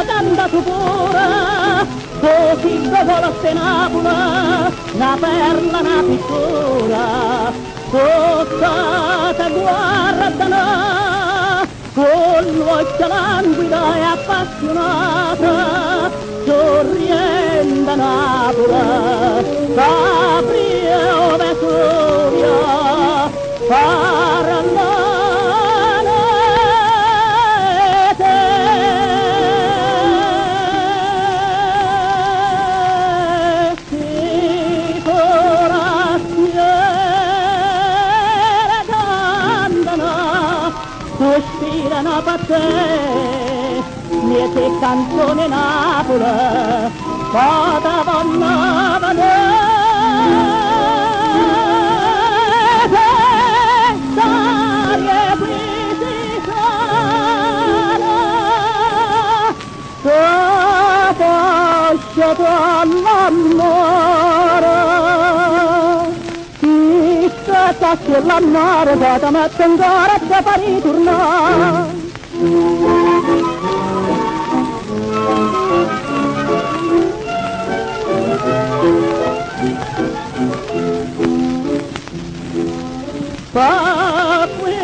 Canta tu pure, così dopo Napoli, una perla, una pittura, tutta te guardano, con l'occhio languida e appassionata, sorriendo a Napoli, Capri o Vesuvio, parlano. Sospirano per te, miete canzone Napoli, fata vanna storie qui si sono, lasciato all'amore. Che l'amore che ti mette ancora e ti fa ritornare. Pa qui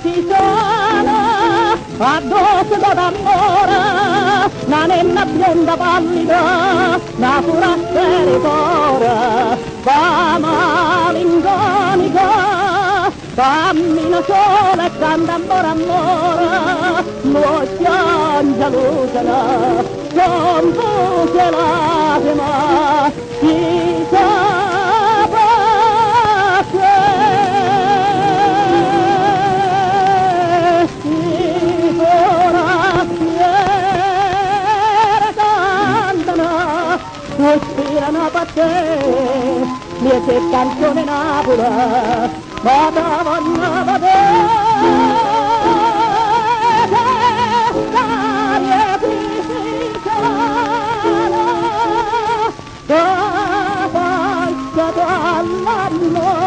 si sono addosso d'amore, una nenna bionda pallida, una furatta ritora, va malinconica, cammina sola e canta amore amore, l'occhio angelosana, confuse lacrime, chi sa perché, si forestiere cantano, sospirano per te, miete canzone Napoli, vada vanna storie qui si sono, passate all'amore,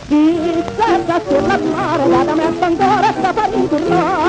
chi cerca sulla mare, vada messa ancora sta per ritornare.